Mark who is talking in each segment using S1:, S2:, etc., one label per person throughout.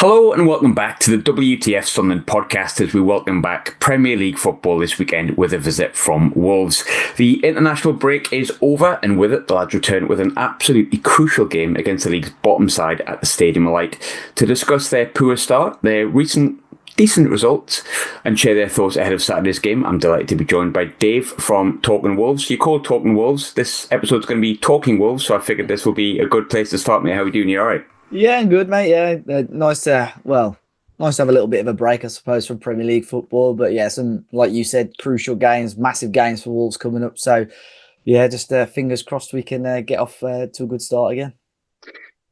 S1: Hello and welcome back to the WTF Sunderland podcast as we welcome back Premier League football this weekend with a visit from Wolves. The international break is over and with it the lads return with an absolutely crucial game against the league's bottom side at the Stadium of Light to discuss their poor start, their recent decent results and share their thoughts ahead of Saturday's game. I'm delighted to be joined by Dave from Talking Wolves. You called Talking Wolves. This episode's going to be Talking Wolves, so I figured this will be a good place to start, mate. How are you doing? You all right?
S2: Yeah, I'm good, mate. Yeah, nice to have a little bit of a break, I suppose, from Premier League football. But yeah, some, like you said, crucial games, massive games for Wolves coming up. So yeah, just fingers crossed we can get off to a good start again.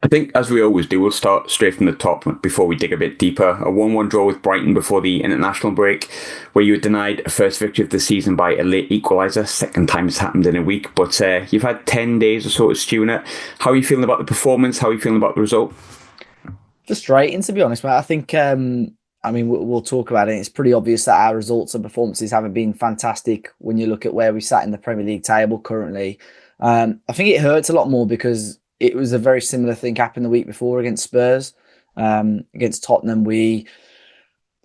S1: I think, as we always do, we'll start straight from the top before we dig a bit deeper. A 1-1 draw with Brighton before the international break, where you were denied a first victory of the season by a late equaliser. Second time it's happened in a week, but you've had 10 days or so to stew in it. How are you feeling about the performance? How are you feeling about the result?
S2: Frustrating, to be honest, mate. I think, we'll talk about it. It's pretty obvious that our results and performances haven't been fantastic when you look at where we sat in the Premier League table currently. I think it hurts a lot more because it was a very similar thing happened the week before against Spurs. Against Tottenham, we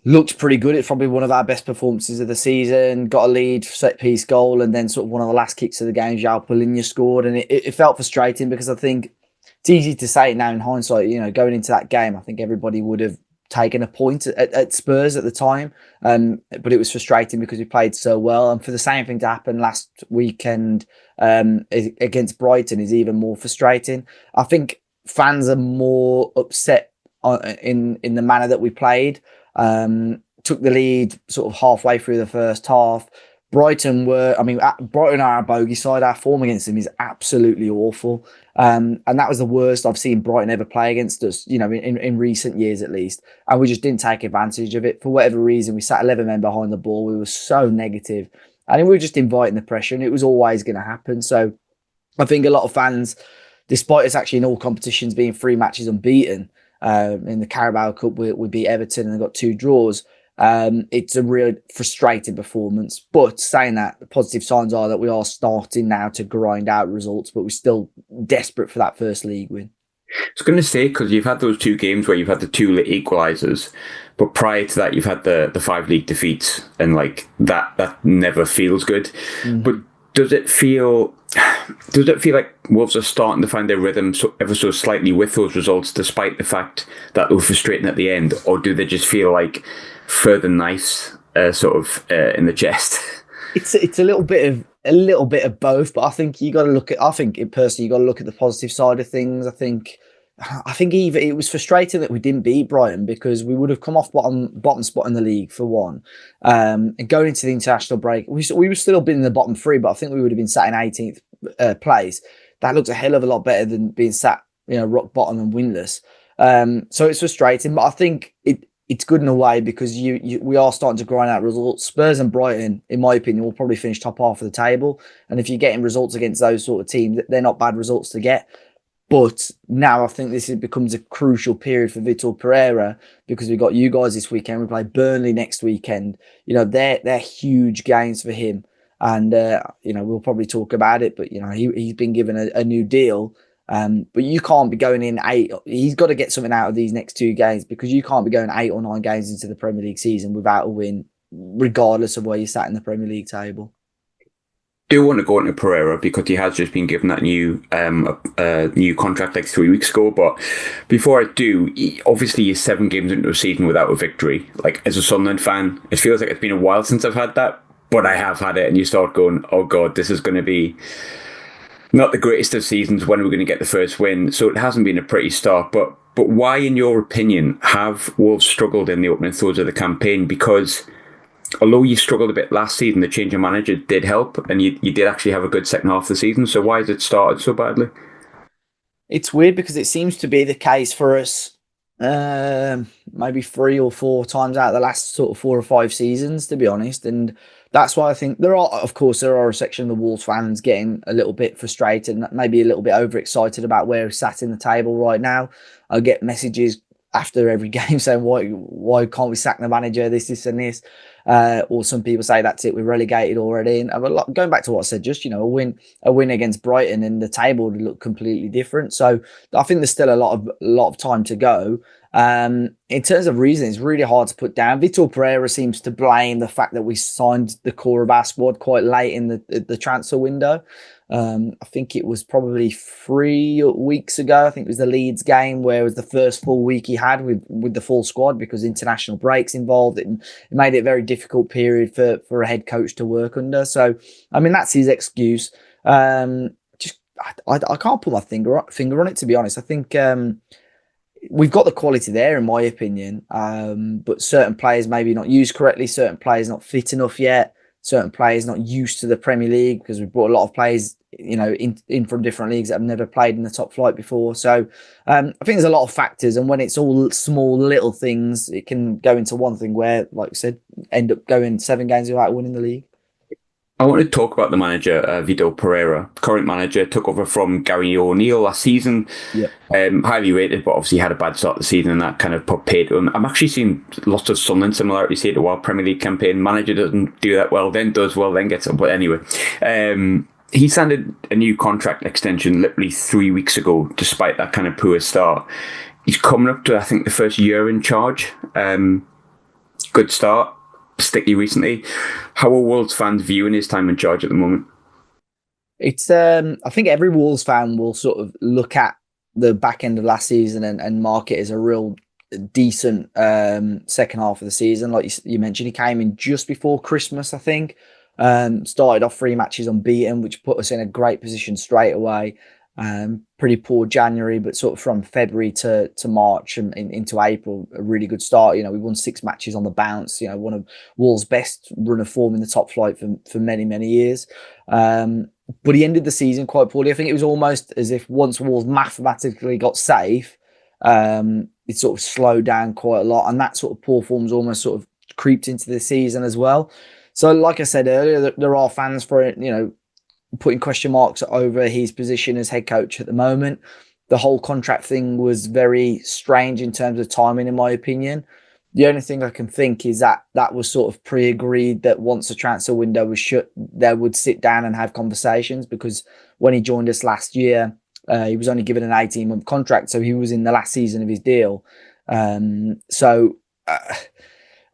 S2: looked pretty good. It's probably one of our best performances of the season. Got a lead, set piece goal, and then sort of one of the last kicks of the game, João Palhinha scored. And it felt frustrating because I think it's easy to say it now in hindsight. You know, going into that game, I think everybody would have taken a point at Spurs at the time. But it was frustrating because we played so well. And for the same thing to happen last weekend against Brighton is even more frustrating. I think fans are more upset in the manner that we played. Took the lead sort of halfway through the first half. Brighton are our bogey side. Our form against them is absolutely awful. And that was the worst I've seen Brighton ever play against us, you know, in recent years at least. And we just didn't take advantage of it. For whatever reason, we sat 11 men behind the ball. We were so negative. And we were just inviting the pressure, and it was always going to happen. So I think a lot of fans, despite us actually in all competitions being 3 matches unbeaten, in the Carabao Cup, we beat Everton and got 2 draws. It's a real frustrating performance. But saying that, the positive signs are that we are starting now to grind out results, but we're still desperate for that first league win.
S1: I was going to say, because you've had those 2 games where you've had the 2 late equalisers, but prior to that, you've had the 5 league defeats, and like that never feels good. But does it feel like Wolves are starting to find their rhythm ever so slightly with those results, despite the fact that they were frustrating at the end, or do they just feel like further knives in the chest?
S2: It's a little bit of both, but I think you got to look at. I think personally, you got to look at the positive side of things. I think even it was frustrating that we didn't beat Brighton because we would have come off bottom spot in the league for one, and going into the international break, we were still been in the bottom 3, but I think we would have been sat in 18th place. That looks a hell of a lot better than being sat, you know, rock bottom and winless. So it's frustrating, but I think it's good in a way because we are starting to grind out results. Spurs and Brighton, in my opinion, will probably finish top half of the table. And if you're getting results against those sort of teams, they're not bad results to get. But now I think becomes a crucial period for Vitor Pereira because we've got you guys this weekend. We play Burnley next weekend. You know, they're huge games for him. And, we'll probably talk about it, but, you know, he's been given a new deal. But you can't be going in 8. He's got to get something out of these next 2 games because you can't be going 8 or 9 games into the Premier League season without a win, regardless of where you sat in the Premier League table.
S1: I do want to go into Pereira because he has just been given that new contract like 3 weeks ago. But before I do, obviously he's 7 games into a season without a victory. Like, as a Sunderland fan, it feels like it's been a while since I've had that, but I have had it, and you start going, oh God, this is going to be not the greatest of seasons. When are we going to get the first win? So it hasn't been a pretty start. But why, in your opinion, have Wolves struggled in the opening thirds of the campaign? Because although you struggled a bit last season, the change of manager did help, and you did actually have a good second half of the season. So why has it started so badly?
S2: It's weird because it seems to be the case for us maybe 3 or 4 times out of the last sort of 4 or 5 seasons, to be honest. And that's why I think there are a section of the Wolves fans getting a little bit frustrated, maybe a little bit overexcited about where we're sat in the table right now. I get messages after every game saying, why can't we sack the manager, this and this? Or some people say that's it, we're relegated already. And going back to what I said, just, you know, a win against Brighton and the table would look completely different. So I think there's still a lot of time to go. In terms of reason, it's really hard to put down. Vitor Pereira seems to blame the fact that we signed the core of our squad quite late in the transfer window. I think it was probably 3 weeks ago. I think it was the Leeds game where it was the first full week he had with the full squad because international breaks involved. It made it a very difficult period for a head coach to work under. So, I mean, that's his excuse. Just I can't put my finger on it, to be honest. I think we've got the quality there, in my opinion, but certain players maybe not used correctly, certain players not fit enough yet, certain players not used to the Premier League because we've brought a lot of players, in from different leagues that have never played in the top flight before. So I think there's a lot of factors, and when it's all small little things, it can go into one thing where, like I said, end up going 7 games without winning the league.
S1: I want to talk about the manager, Vitor Pereira. Current manager, took over from Gary O'Neill last season.
S2: Yeah.
S1: Highly rated, but obviously had a bad start to the season, and that kind of put paid to him. I'm actually seeing lots of Sunderland similarities here to our Premier League campaign. Manager doesn't do that well, then does well, then gets up. But anyway, he signed a new contract extension literally 3 weeks ago, despite that kind of poor start. He's coming up to, I think, the first year in charge. Good start. Sticky recently. How are Wolves fans viewing his time in charge at the moment?
S2: It's I think every Wolves fan will sort of look at the back end of last season and mark it as a real decent second half of the season. Like you mentioned, he came in just before Christmas, I think. Started off 3 matches unbeaten, which put us in a great position straight away. Pretty poor January, but sort of from February to March and into April, a really good start. We won 6 matches on the bounce. One of Wolves' best run of form in the top flight for many, many years. But he ended the season quite poorly. I think it was almost as if once Wolves mathematically got safe, it sort of slowed down quite a lot, and that sort of poor form's almost sort of creeped into the season as well. So, like I said earlier, there are fans for it, putting question marks over his position as head coach at the moment. The whole contract thing was very strange in terms of timing, in my opinion. The only thing I can think is that was sort of pre-agreed that once the transfer window was shut, they would sit down and have conversations, because when he joined us last year, he was only given an 18-month contract, so he was in the last season of his deal.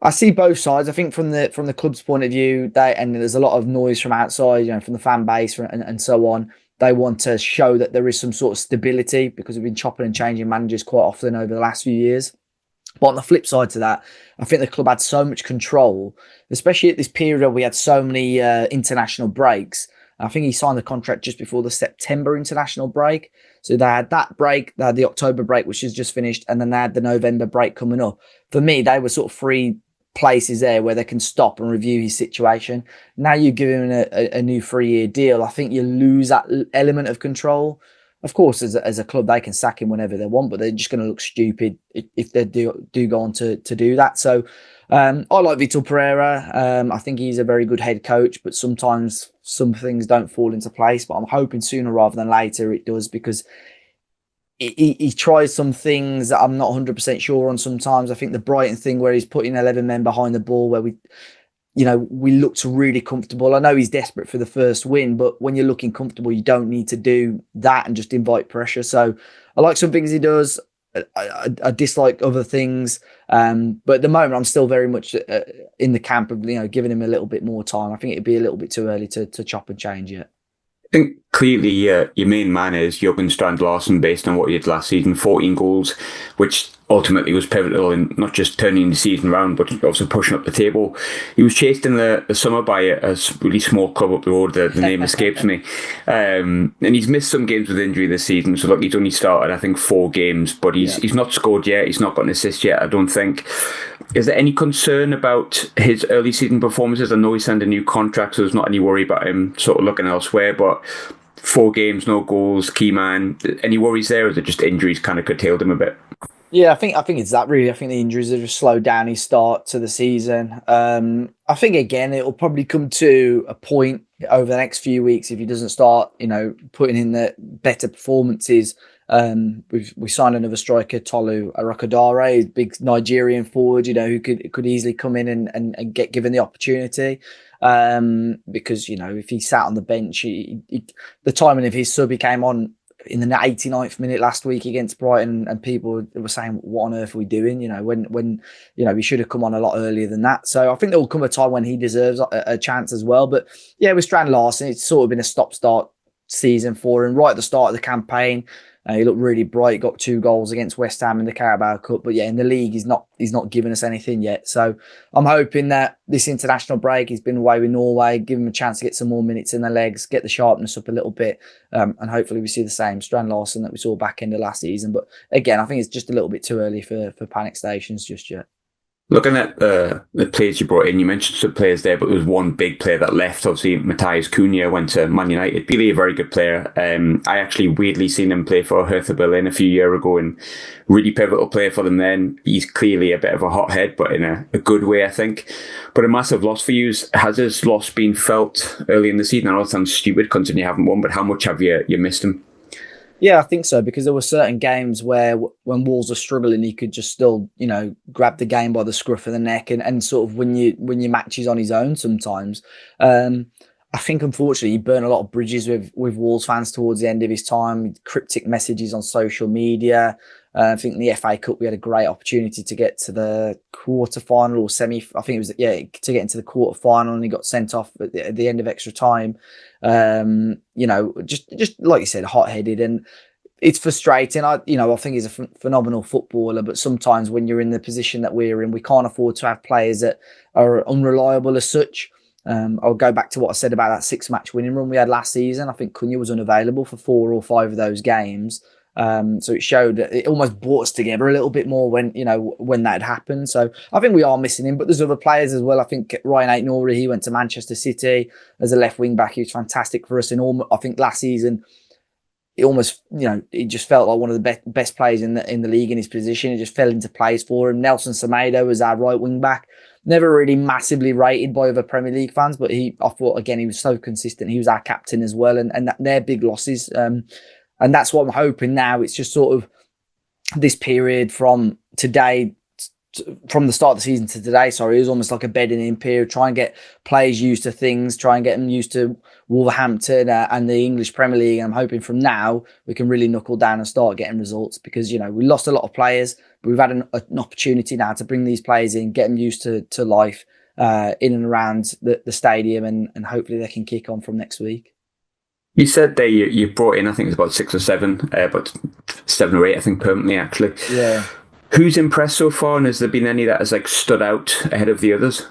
S2: I see both sides. I think from the club's point of view, and there's a lot of noise from outside, from the fan base and so on. They want to show that there is some sort of stability, because we've been chopping and changing managers quite often over the last few years. But on the flip side to that, I think the club had so much control, especially at this period where we had so many international breaks. I think he signed the contract just before the September international break. So they had that break, they had the October break, which is just finished, and then they had the November break coming up. For me, they were sort of 3 places there where they can stop and review his situation. Now you give him a new 3-year deal, I think you lose that element of control. Of course, as a club, they can sack him whenever they want, but they're just going to look stupid if they do go on to do that. So I like Vitor Pereira. I think he's a very good head coach, but sometimes some things don't fall into place. But I'm hoping sooner rather than later it does, because he tries some things that I'm not 100% sure on sometimes. I think the Brighton thing where he's putting 11 men behind the ball, where we looked really comfortable. I know he's desperate for the first win, but when you're looking comfortable, you don't need to do that and just invite pressure. So I like some things he does. I dislike other things. But at the moment, I'm still very much in the camp of, giving him a little bit more time. I think it'd be a little bit too early to chop and change yet.
S1: I think clearly your main man is Jürgen Strand Larsen, based on what he did last season, 14 goals, which ultimately was pivotal in not just turning the season around, but also pushing up the table. He was chased in the summer by a really small club up the road. The name escapes me. And he's missed some games with injury this season. So look, he's only started, I think, 4 games, but he's not scored yet. He's not got an assist yet, I don't think. Is there any concern about his early season performances? I know he signed a new contract, so there's not any worry about him sort of looking elsewhere, but 4 games, no goals, key man. Any worries there, or is it just injuries kind of curtailed him a bit?
S2: Yeah, I think it's that really. I think the injuries have just slowed down his start to the season. I think, again, it'll probably come to a point over the next few weeks if he doesn't start, putting in the better performances. We signed another striker, Tolu Arakodare, big Nigerian forward, who could easily come in and get given the opportunity. Because, if he sat on the bench, the timing of his sub, he came on in the 89th minute last week against Brighton, and people were saying, "What on earth are we doing?" When he should have come on a lot earlier than that. So I think there will come a time when he deserves a chance as well. But yeah, with Strand Larsen, it's sort of been a stop-start season for him. Right at the start of the campaign, he looked really bright. Got 2 goals against West Ham in the Carabao Cup, but yeah, in the league, he's not given us anything yet. So I'm hoping that this international break, he's been away with Norway, give him a chance to get some more minutes in the legs, get the sharpness up a little bit, and hopefully we see the same Strand Larsen that we saw back end of last season. But again, I think it's just a little bit too early for panic stations just yet.
S1: Looking at the players you brought in, you mentioned some players there, but there was one big player that left. Obviously, Matthias Cunha went to Man United. Really a very good player. I actually weirdly seen him play for Hertha Berlin a few years ago, and really pivotal player for them then. He's clearly a bit of a hothead, but in a good way, I think. But a massive loss for you. Has his loss been felt early in the season? I know it sounds stupid considering you haven't won, but how much have you missed him?
S2: Yeah, I think so, because there were certain games where when Wolves are struggling, he could just still, grab the game by the scruff of the neck and sort of win your matches on his own sometimes. I think, unfortunately, he burned a lot of bridges with Wolves fans towards the end of his time, cryptic messages on social media. I think in the FA Cup, we had a great opportunity to get to the quarter-final or semi. I think it was, to get into the quarter-final, and he got sent off at the end of extra time. Just like you said, hot-headed, and it's frustrating. I think he's a phenomenal footballer, but sometimes when you're in the position that we're in, we can't afford to have players that are unreliable as such. I'll go back to what I said about that 6-match winning run we had last season. I think Cunha was unavailable for 4 or 5 of those games. So it showed that it almost brought us together a little bit more when that had happened. So I think we are missing him, but there's other players as well. I think Ryan Aït-Nouri, he went to Manchester City as a left wing back. He was fantastic for us. I think last season, it almost, it just felt like one of the best players in the league in his position. It just fell into place for him. Nelson Semedo was our right wing back. Never really massively rated by other Premier League fans, but I thought, again, he was so consistent. He was our captain as well, and they're big losses. And that's what I'm hoping now. It's just sort of this period from today, from the start of the season to today, it was almost like a bedding in period. Try and get players used to things, try and get them used to Wolverhampton and the English Premier League. And I'm hoping from now we can really knuckle down and start getting results, because, we lost a lot of players, but we've had an opportunity now to bring these players in, get them used to life in and around the stadium, and hopefully they can kick on from next week.
S1: You said that you brought in, I think it was about 6 or 7, but 7 or 8, I think, permanently, actually.
S2: Yeah.
S1: Who's impressed so far, and has there been any that has stood out ahead of the others?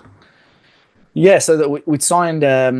S2: Yeah, so that we'd signed a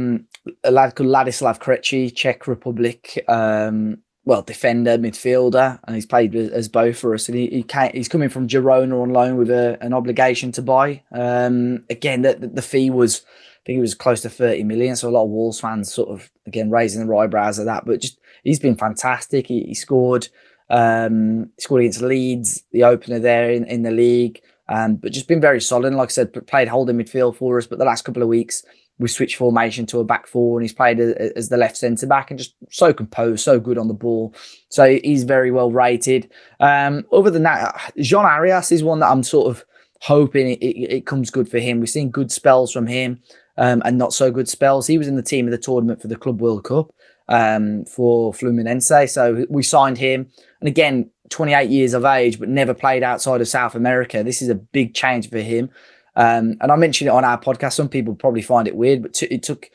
S2: lad called Ladislav Krejci, Czech Republic, defender, midfielder, and he's played as both for us. And he's coming from Girona on loan with an obligation to buy. Again, the fee was, I think it was close to 30 million. So a lot of Wolves fans sort of, again, raising their eyebrows at that. But just, he's been fantastic. He scored against Leeds, the opener there in the league. But just been very solid. And like I said, played holding midfield for us. But the last couple of weeks, we switched formation to a back 4, and he's played as the left centre back, and just so composed, so good on the ball. So he's very well rated. Other than that, Jean Arias is one that I'm sort of hoping it comes good for him. We've seen good spells from him, and not so good spells. He was in the team of the tournament for the Club World Cup for Fluminense. So we signed him. And again, 28 years of age, but never played outside of South America. This is a big change for him. And I mentioned it on our podcast. Some people probably find it weird, but it took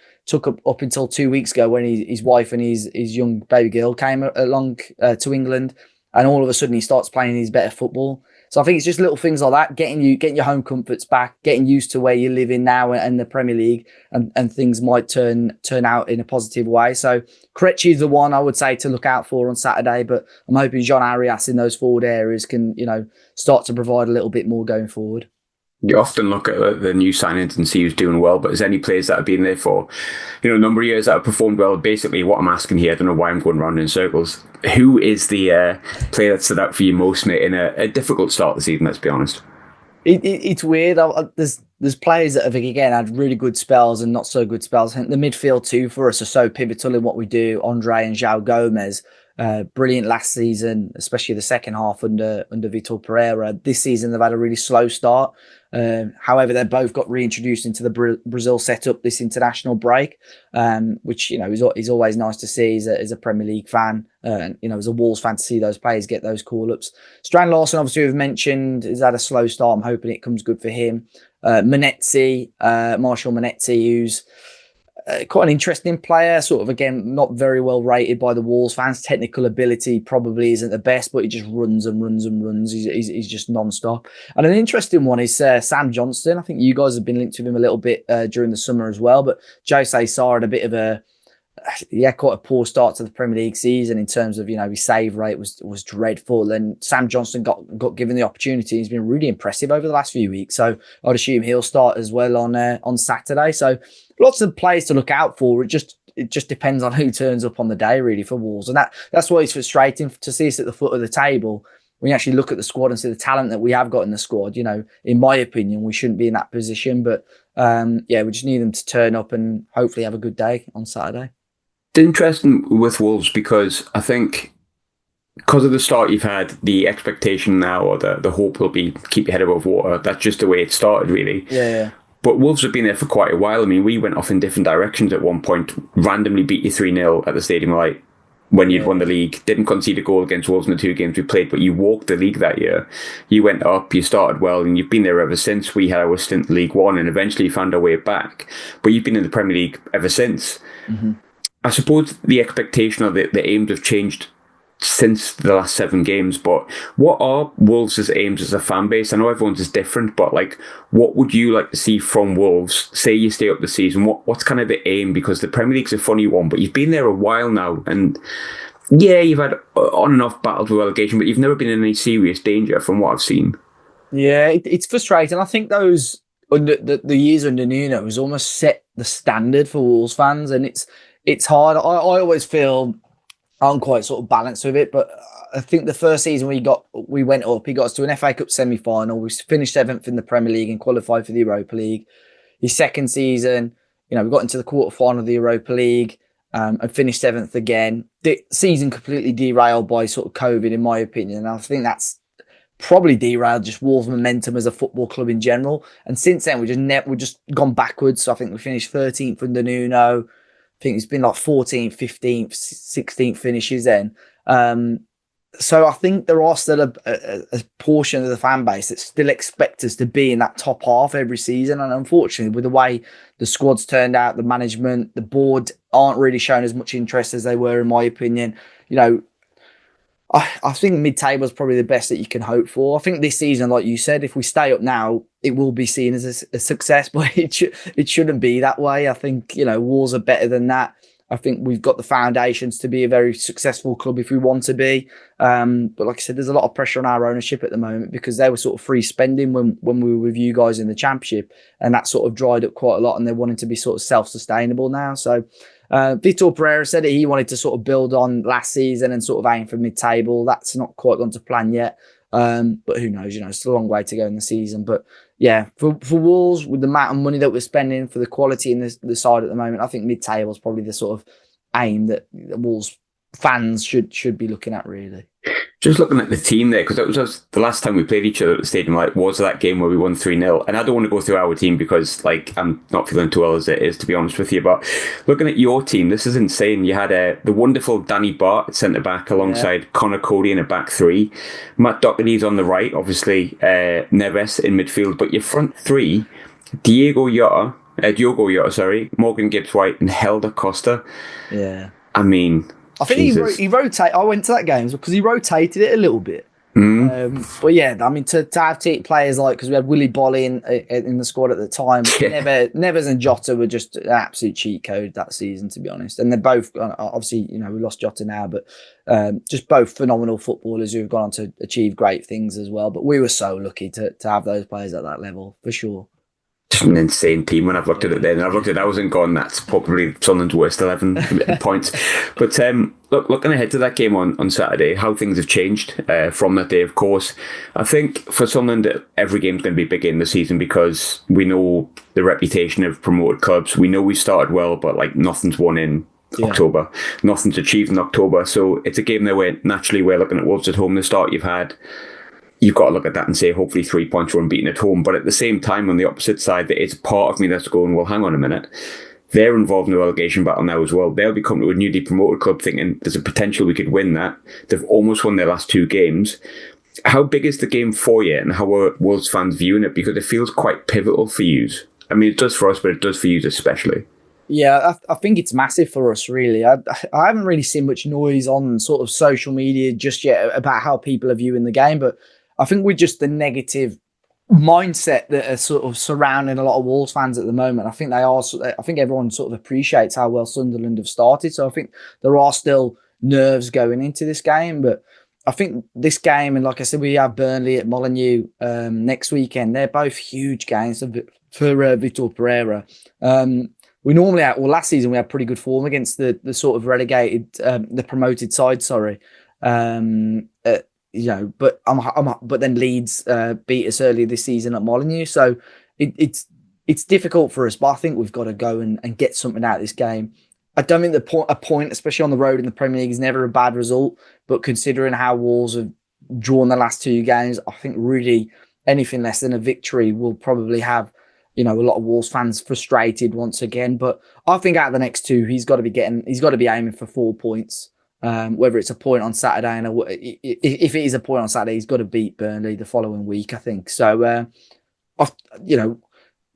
S2: up until 2 weeks ago when his wife and his young baby girl came along to England, and all of a sudden he starts playing his better football. So I think it's just little things like that, getting your home comforts back, getting used to where you live in now and the Premier League, and things might turn out in a positive way. So Krejci is the one I would say to look out for on Saturday, but I'm hoping Jean Arias in those forward areas can, start to provide a little bit more going forward.
S1: You often look at the new signings and see who's doing well, but is any players that have been there for a number of years that have performed well? Basically, what I'm asking here, I don't know why I'm going round in circles. Who is the player that stood out for you most, mate, in a difficult start of the season, let's be honest?
S2: It's weird. There's players that have, again, had really good spells and not so good spells. I think the midfield too for us are so pivotal in what we do. Andre and João Gomez, brilliant last season, especially the second half under Vitor Pereira. This season they've had a really slow start. However, they both got reintroduced into the Brazil setup this international break, which is always nice to see as a Premier League fan, and as a Wolves fan to see those players get those call ups. Strand Larson, obviously, we've mentioned, has had a slow start. I'm hoping it comes good for him. Marshall Manetzi, who's quite an interesting player, sort of, again, not very well rated by the Wolves fans. Technical ability probably isn't the best, but he just runs and runs and runs. He's just non-stop. And an interesting one is Sam Johnston. I think you guys have been linked with him a little bit during the summer as well, but Jose Sarr had a bit of quite a poor start to the Premier League season in terms of, his save rate was dreadful. And Sam Johnston got given the opportunity. He's been really impressive over the last few weeks. So I'd assume he'll start as well on Saturday. So lots of players to look out for. It just depends on who turns up on the day, really, for Wolves. And that's why it's frustrating to see us at the foot of the table. When you actually look at the squad and see the talent that we have got in the squad, in my opinion, we shouldn't be in that position. But we just need them to turn up and hopefully have a good day on Saturday.
S1: It's interesting with Wolves because I think because of the start you've had, the expectation now or the hope will be keep your head above water. That's just the way it started, really.
S2: Yeah.
S1: But Wolves have been there for quite a while. I mean, we went off in different directions at one point, randomly beat you 3-0 at the Stadium Light when you'd won the league. Didn't concede a goal against Wolves in the 2 games we played, but you walked the league that year. You went up, you started well, and you've been there ever since. We had our stint in League One and eventually found our way back. But you've been in the Premier League ever since. Mm-hmm. I suppose the expectation or the aims have changed since the last 7 games, but what are Wolves' aims as a fan base? I know everyone's is different, but what would you like to see from Wolves? Say you stay up the season, what's kind of the aim? Because the Premier League's a funny one, but you've been there a while now, and you've had on and off battles with relegation, but you've never been in any serious danger from what I've seen.
S2: Yeah, it's frustrating. I think those the years under Nuno has almost set the standard for Wolves fans, and it's hard. I always feel I'm quite sort of balanced with it, but I think the first season we went up, he got us to an FA Cup semi-final. We finished 7th in the Premier League and qualified for the Europa League. His second season, we got into the quarter-final of the Europa League and finished 7th again. The season completely derailed by sort of COVID, in my opinion, and I think that's probably derailed just Wolves' momentum as a football club in general. And since then, we've just gone backwards. So I think we finished 13th under Nuno. I think it's been 14th, 15th, 16th finishes then. So I think there are still a portion of the fan base that still expect us to be in that top half every season. And unfortunately, with the way the squad's turned out, the management, the board aren't really showing as much interest as they were, in my opinion. I think mid-table is probably the best that you can hope for. I think this season, like you said, if we stay up now, it will be seen as a success, but it shouldn't be that way. I think, Wolves are better than that. I think we've got the foundations to be a very successful club if we want to be. But like I said, there's a lot of pressure on our ownership at the moment because they were sort of free spending when we were with you guys in the Championship, and that sort of dried up quite a lot, and they're wanting to be sort of self-sustainable now. So Vitor Pereira said that he wanted to sort of build on last season and sort of aim for mid-table. That's not quite gone to plan yet. But who knows, it's still a long way to go in the season. But yeah, for Wolves, with the amount of money that we're spending, for the quality in the side at the moment, I think mid-table is probably the sort of aim that Wolves fans should be looking at, really.
S1: Just looking at the team there, because that was the last time we played each other at the Stadium, was that game where we won 3-0. And I don't want to go through our team because, I'm not feeling too well as it is, to be honest with you. But looking at your team, this is insane. You had the wonderful Danny Bart at centre-back alongside Connor Cody in a back 3. Matt Doherty's on the right, obviously Neves in midfield. But your front 3, Diogo Jota, Morgan Gibbs-White and Helder Costa.
S2: Yeah.
S1: I mean...
S2: I think he rotated. I went to that game because he rotated it a little bit. But yeah, I mean, to have players because we had Willy Bolly in the squad at the time. Yeah. Neves and Jota were just an absolute cheat code that season, to be honest. And they're both, obviously, we lost Jota now, but just both phenomenal footballers who have gone on to achieve great things as well. But we were so lucky to have those players at that level, for sure.
S1: An insane team when I've looked at it then. I've looked at ours and gone, that's probably Sunderland's worst 11 points. But looking ahead to that game on Saturday, how things have changed from that day, of course. I think for Sunderland, every game's going to be big in the season because we know the reputation of promoted clubs. We know we started well, but nothing's won in October. Nothing's achieved in October. So it's a game there where naturally we're looking at Wolves at home. The start you've had, you've got to look at that and say, hopefully 3 points are unbeaten at home. But at the same time, on the opposite side, there is part of me that's going, well, hang on a minute. They're involved in the relegation battle now as well. They'll be coming to a newly promoted club thinking there's a potential we could win that. They've almost won their last 2 games. How big is the game for you, and how are Wolves fans viewing it? Because it feels quite pivotal for you. I mean, it does for us, but it does for you especially.
S2: Yeah, I think it's massive for us, really. I haven't really seen much noise on sort of social media just yet about how people are viewing the game, but I think we're just the negative mindset that are sort of surrounding a lot of Wolves fans at the moment. I think they are. I think everyone sort of appreciates how well Sunderland have started, so I think there are still nerves going into this game, but I think this game, and like I said, we have Burnley at Molineux next weekend. They're both huge games for Vitor Pereira. We normally had, well, last season we had pretty good form against the sort of relegated, the promoted side. Sorry, but but then Leeds beat us earlier this season at Molineux, so it's difficult for us. But I think we've got to go and get something out of this game. I don't think a point, especially on the road in the Premier League, is never a bad result. But considering how Wolves have drawn the last 2 games, I think really anything less than a victory will probably have, a lot of Wolves fans frustrated once again. But I think out of the next 2, he's got to be aiming for 4 points. Whether it's a point on Saturday, and if it is a point on Saturday, he's got to beat Burnley the following week, I think. So,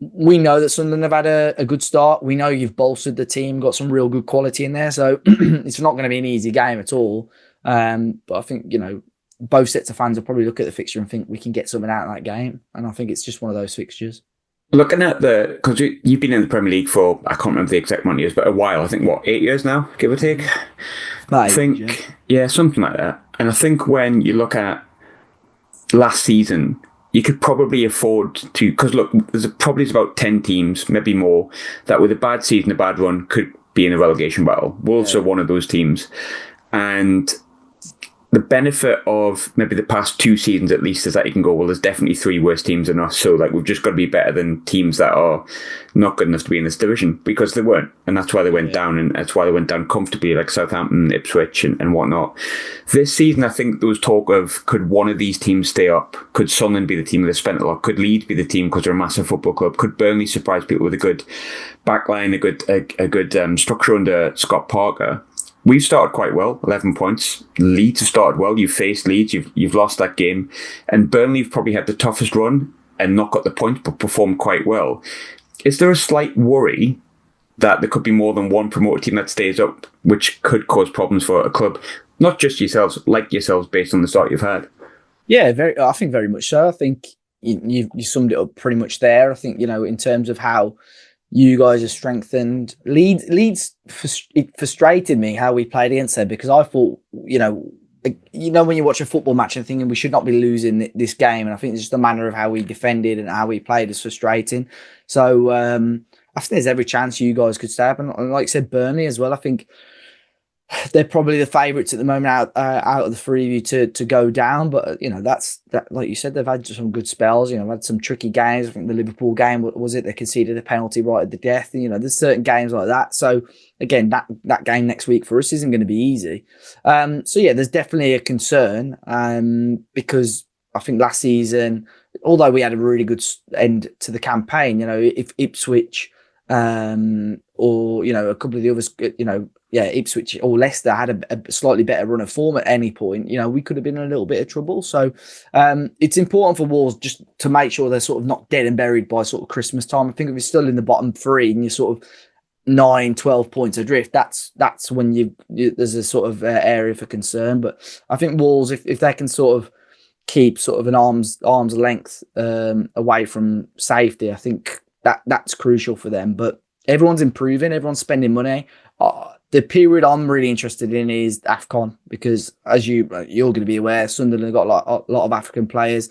S2: we know that Sunderland have had a good start. We know you've bolstered the team, got some real good quality in there. So it's not going to be an easy game at all. But I think, both sets of fans will probably look at the fixture and think we can get something out of that game. And I think it's just one of those fixtures.
S1: Looking at because you've been in the Premier League for, I can't remember the exact amount of years, but a while. I think, 8 years now, give or take? I think, yeah, something like that. And I think when you look at last season, you could probably afford to, because look, there's probably about 10 teams, maybe more, that with a bad season, a bad run, could be in a relegation battle. Wolves are one of those teams. And the benefit of maybe the past 2 seasons at least is that you can go, well, there's definitely 3 worse teams than us. So we've just got to be better than teams that are not good enough to be in this division, because they weren't. And that's why they went down, and that's why they went down comfortably, like Southampton, Ipswich and whatnot. This season, I think there was talk of, could one of these teams stay up? Could Sunderland be the team that spent a lot? Could Leeds be the team because they're a massive football club? Could Burnley surprise people with a good backline, a good structure under Scott Parker? We've started quite well, 11 points. Leeds have started well. You've faced Leeds, you've lost that game. And Burnley have probably had the toughest run and not got the points, but performed quite well. Is there a slight worry that there could be more than one promoted team that stays up, which could cause problems for a club, not just yourselves, like yourselves, based on the start you've had?
S2: Yeah, I think very much so. I think you summed it up pretty much there. I think, in terms of how you guys are strengthened. Leeds it frustrated me how we played against them, because I thought, when you watch a football match and thinking we should not be losing this game, and I think it's just the manner of how we defended and how we played is frustrating. So I think there's every chance you guys could stay up, and like I said, Burnley as well. I think they're probably the favourites at the moment out of the 3 of you to go down. But that's that. Like you said, they've had some good spells. Had some tricky games. I think the Liverpool game, was it? They conceded a penalty right at the death. There's certain games like that. So again, that game next week for us isn't going to be easy. So yeah, there's definitely a concern because I think last season, although we had a really good end to the campaign, if Ipswich or a couple of the others, Ipswich or Leicester had a slightly better run of form at any point, we could have been in a little bit of trouble. So it's important for Wolves just to make sure they're sort of not dead and buried by sort of Christmas time. I think if you're still in the bottom 3 and you're sort of 9-12 points adrift, that's when there's a sort of area for concern. But I think Wolves, if they can sort of keep sort of an arm's length away from safety, I think that's crucial for them. But everyone's improving, everyone's spending money. The period I'm really interested in is AFCON, because as you're going to be aware, Sunderland got a lot of African players.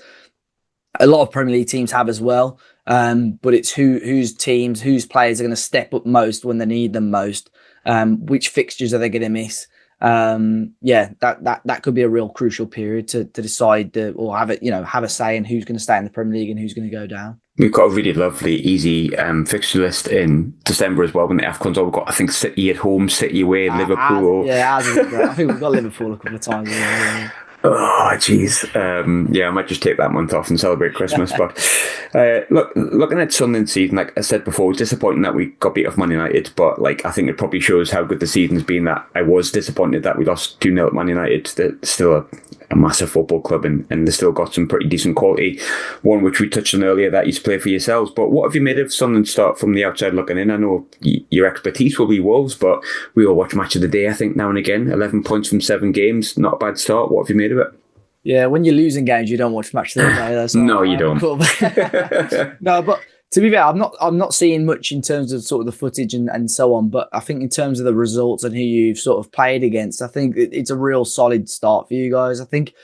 S2: A lot of Premier League teams have as well. But it's whose players are going to step up most when they need them most. Which fixtures are they going to miss? That could be a real crucial period to decide or have a say in who's going to stay in the Premier League and who's going to go down.
S1: We've got a really lovely, easy fixture list in December as well when the AFCON's on. We've got, I think, City at home, City away, Liverpool.
S2: I think we've got Liverpool a couple of times.
S1: Oh, jeez. Yeah, I might just take that month off and celebrate Christmas. But looking at Sunderland's season, like I said before, disappointing that we got beat off Man United. But like, I think it probably shows how good the season's been. That I was disappointed that we lost 2-0 at Man United. They're still a massive football club, and they still got some pretty decent quality. One which we touched on earlier that you play for yourselves. But what have you made of Sunderland's start from the outside looking in? I know your expertise will be Wolves, but we all watch Match of the Day, I think, now and again. 11 points from 7 games, not a bad start. What have you made of it?
S2: Yeah, when you're losing games, you don't watch Match of the Day. That's
S1: no, you don't.
S2: Cool. No, but to be fair, I'm not seeing much in terms of sort of the footage and so on. But I think in terms of the results and who you've sort of played against, I think it's a real solid start for you guys. I think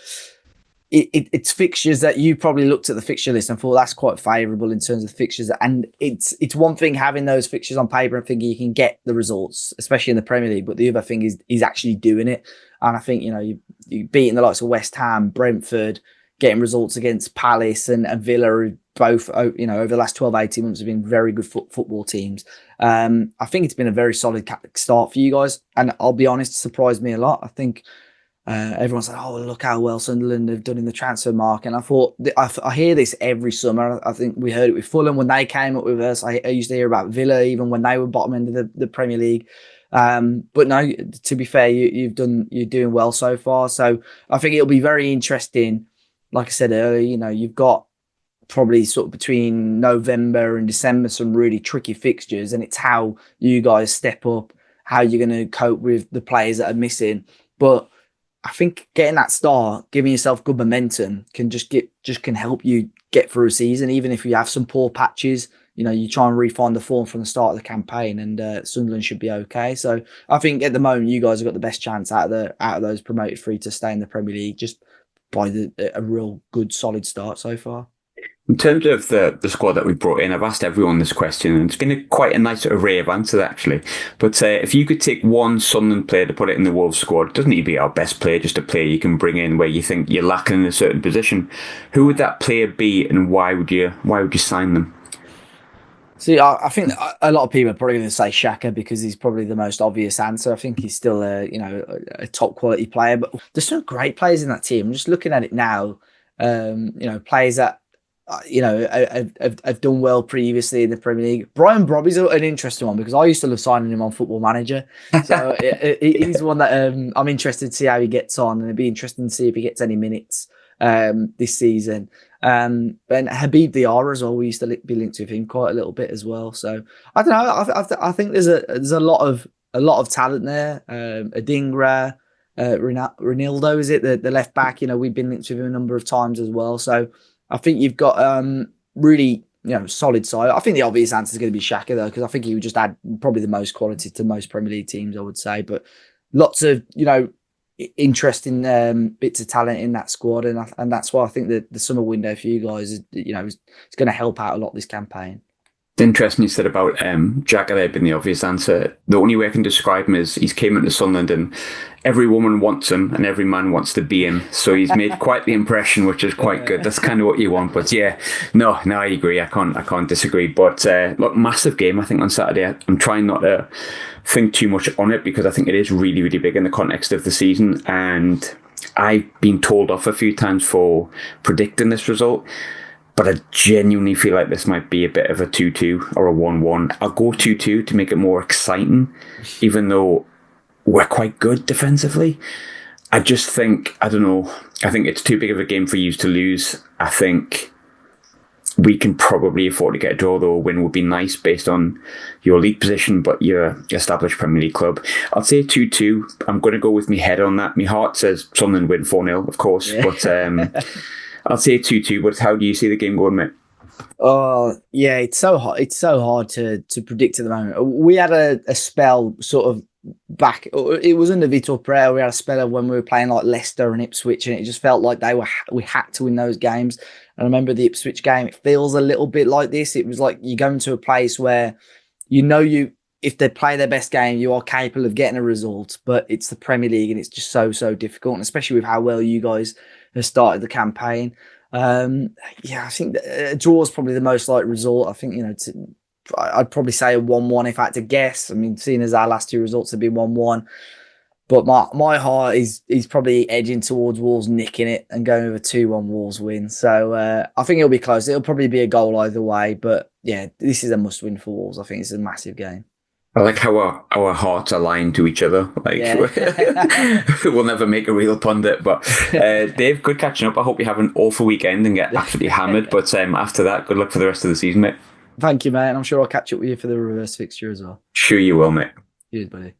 S2: it's fixtures that you probably looked at the fixture list and thought that's quite favourable in terms of fixtures. And it's one thing having those fixtures on paper and thinking you can get the results, especially in the Premier League. But the other thing is actually doing it. And I think, you beating the likes of West Ham, Brentford, getting results against Palace and Villa, who both, over the last 12, 18 months have been very good football teams. I think it's been a very solid start for you guys. And I'll be honest, it surprised me a lot. I think everyone's like, oh, look how well Sunderland have done in the transfer market. And I thought, I hear this every summer. I think we heard it with Fulham when they came up with us. I used to hear about Villa even when they were bottom end of the Premier League. But no, to be fair, you're doing well so far. So I think it'll be very interesting. Like I said earlier, you've got probably sort of between November and December some really tricky fixtures, and it's how you guys step up, how you're going to cope with the players that are missing. But I think getting that start, giving yourself good momentum, can help you get through a season, even if you have some poor patches. You try and refine the form from the start of the campaign, and Sunderland should be okay. So I think at the moment you guys have got the best chance out of those promoted three to stay in the Premier League, just by a real good solid start so far.
S1: In terms of the squad that we brought in, I've asked everyone this question, and it's been quite a nice array of answers, actually. But if you could take one Sunderland player to put it in the Wolves squad, it doesn't need to be our best player, just a player you can bring in where you think you're lacking in a certain position. Who would that player be, and why would you sign them?
S2: See, I think a lot of people are probably going to say Xhaka because he's probably the most obvious answer. I think he's still a top quality player, but there's some great players in that team. I'm just looking at it now. Players that have done well previously in the Premier League. Brian Brobby's an interesting one because I used to love signing him on Football Manager. So he's one that I'm interested to see how he gets on, and it'd be interesting to see if he gets any minutes this season. And Habib Diarra as well. We used to be linked with him quite a little bit as well. So I don't know. I think there's a lot of talent there. Adingra, Ronaldo, is it the left back? We've been linked with him a number of times as well. So I think you've got really solid side. I think the obvious answer is going to be Xhaka though, because I think he would just add probably the most quality to most Premier League teams, I would say. But lots of interesting bits of talent in that squad, and that's why I think that the summer window for you guys is going to help out a lot this campaign.
S1: It's interesting you said about Xhaka there being the obvious answer. The only way I can describe him is he's came into Sunderland and every woman wants him and every man wants to be him. So he's made quite the impression, which is quite good. That's kind of what you want. But yeah, no, I agree. I can't disagree. But look, massive game, I think, on Saturday. I'm trying not to think too much on it because I think it is really, really big in the context of the season. And I've been told off a few times for predicting this result. But I genuinely feel like this might be a bit of a 2-2 or a 1-1. I'll go 2-2 to make it more exciting, even though we're quite good defensively. I just think, I don't know, I think it's too big of a game for you to lose. I think we can probably afford to get a draw, though a win would be nice based on your league position, but your established Premier League club. I'll say 2-2. I'm going to go with my head on that. My heart says Sunderland win 4-0, of course, yeah. But I'll say 2-2, but how do you see the game going, mate?
S2: Oh, yeah, it's so hard to predict at the moment. We had a spell sort of back, it was under Vitor Pereira. We had a spell of when we were playing like Leicester and Ipswich, and it just felt like we had to win those games. And I remember the Ipswich game, it feels a little bit like this. It was like you go into a place where if they play their best game, you are capable of getting a result, but it's the Premier League and it's just so difficult, and especially with how well you guys have started the campaign. I think a draw is probably the most likely result. I think, I'd probably say a 1-1 if I had to guess. I mean, seeing as our last two results have been 1-1, But my heart is probably edging towards Wolves nicking it and going with a 2-1 Wolves win. So I think it'll be close. It'll probably be a goal either way. But yeah, this is a must win for Wolves. I think it's a massive game.
S1: I like how our hearts align to each other. Like
S2: Yeah.
S1: we'll never make a real pundit. But Dave, good catching up. I hope you have an awful weekend and get absolutely hammered. But after that, good luck for the rest of the season, mate.
S2: Thank you, mate. And I'm sure I'll catch up with you for the reverse fixture as well.
S1: Sure you will, mate.
S2: Cheers, buddy.